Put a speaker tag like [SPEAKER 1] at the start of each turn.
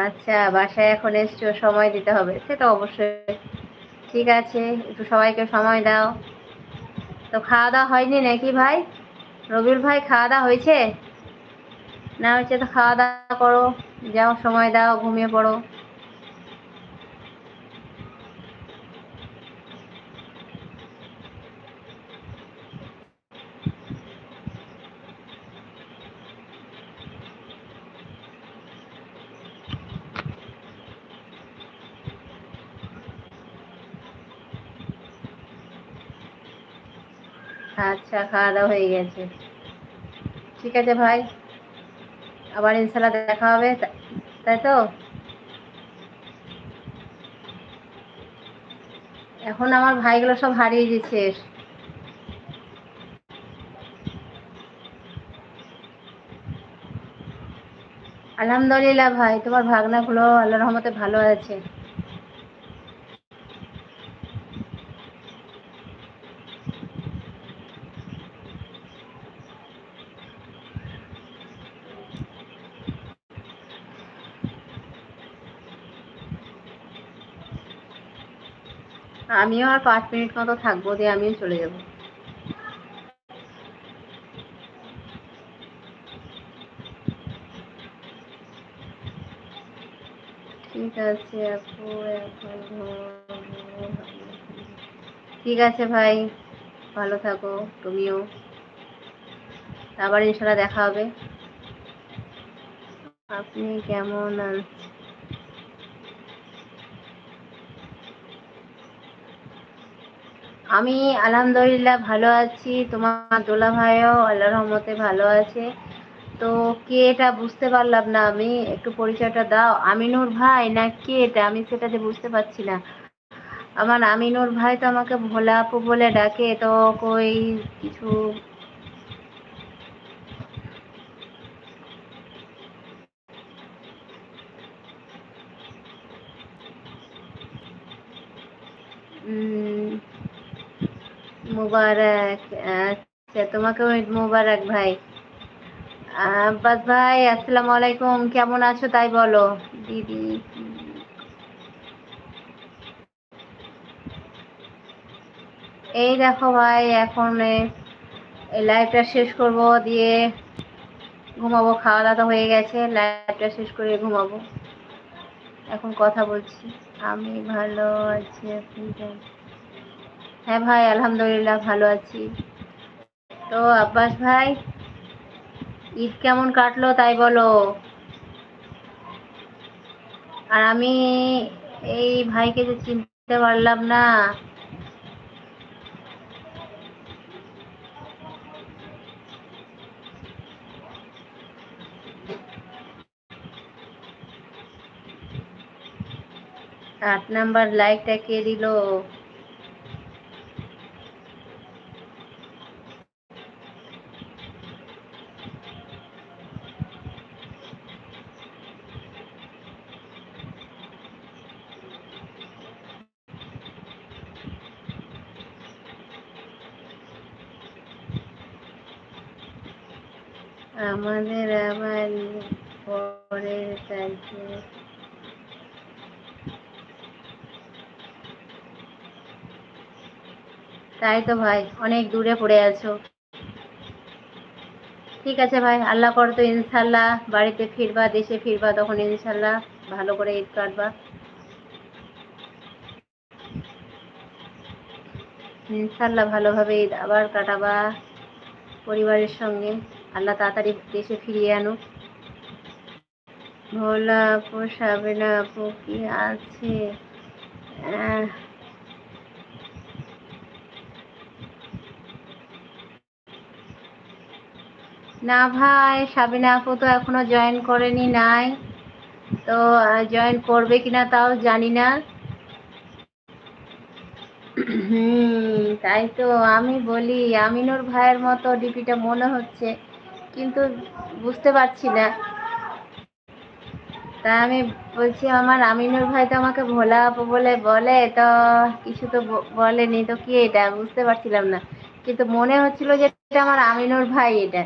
[SPEAKER 1] আচ্ছা, বাসায় এখন এসছো, সময় দিতে হবে, সে তো অবশ্যই। ঠিক আছে, একটু সবাইকে সময় দাও। তো খাওয়া দাওয়া হয়নি নাকি ভাই? রবিউল ভাই, খাওয়া দাওয়া হয়েছে? না হয়েছে তো খাওয়া দাওয়া করো, যাও সময় দাও, ঘুমিয়ে পড়ো। আচ্ছা, খাওয়া দাওয়া হয়ে গেছে। ঠিক আছে ভাই, আবার ইনশাল্লাহ দেখা হবে, তাই তো? এখন আমার ভাইগুলো সব হারিয়ে গেছে। আলহামদুলিল্লাহ ভাই, তোমার ভাগনাগুলো আল্লাহর রহমতে ভালো আছে। আমিও আর 5 মিনিট মতো থাকবো, দিয়ে আমিও চলে যাব। ঠিক আছে আপু, এখন ঘুমাবো। ঠিক আছে ভাই, ভালো থাকো তুমিও, আবার ইনশাল্লাহ দেখা হবে। আপনি কেমন আছেন? আমি আলহামদুলিল্লাহ ভালো আছি, তোমার দোলা ভাইও আল্লাহর রহমতে ভালো আছে। তো কে এটা বুঝতে পারলাম না, আমি একটু পরিচয়টা দাও। আমিনুর ভাই না কে এটা, আমি সেটা যে বুঝতে পারছি না। আমার আমিনুর ভাই তো আমাকে ভোলা আপু বলে ডাকে, তো কই কিছু। উম, মুবারক। আচ্ছা, তোমাকে মুবারক ভাই। আব্বাস ভাই, আসসালামু আলাইকুম, কেমন আছো তাই বলো। দিদি, এই দেখো ভাই, এখন এই লাইভটা শেষ করব, দিয়ে ঘুমাবো। খাওয়া দাওয়া হয়ে গেছে, লাইভটা শেষ করে ঘুমাবো। এখন কথা বলছি। আমি ভালো আছি, আপনি কেমন? হ্যাঁ ভাই, আলহামদুলিল্লাহ ভালো আছি। তো আব্বাস ভাই, ঈদ কেমন কাটলো তাই বলো। আর আমি এই ভাইকে যে চিনতে পারলাম না। 8 নাম্বার লাইকটা কে দিল? আমাদের আবার পরের তারিখে। তাই তো ভাই, অনেক দূরে পড়ে আছো। ঠিক আছে ভাই, আল্লাহ করে তো ইনশাল্লাহ বাড়িতে ফিরবা, দেশে ফিরবা, তখন ইনশাল্লাহ ভালো করে ঈদ কাটবা। ইনশাল্লাহ ভালোভাবে ঈদ আবার কাটাবা পরিবারের সঙ্গে। আল্লাহ তাড়াতাড়ি দেশে ফিরিয়ে আনুক। ভোলা আপু, সাবিনা আপু কি আছে? আহ, না ভাই, সাবিনা আপু তো এখনো জয়েন করেনি, নাই। তো জয়েন করবে কিনা তাও জানি না। তাই তো আমি বলি, আমিনুর ভাইয়ের মতো ডিপিটা মনে হচ্ছে, কিন্তু বুঝতে পারছি না। তা আমি বলছি, আমার আমিনুর ভাই তো আমাকে ভোলা আপু বলে বলে, তো কিছু তো বলেনি, তো কি এটা বুঝতে পারছিলাম না, কিন্তু মনে হচ্ছিল যে এটা আমার আমিনুর ভাই এটা।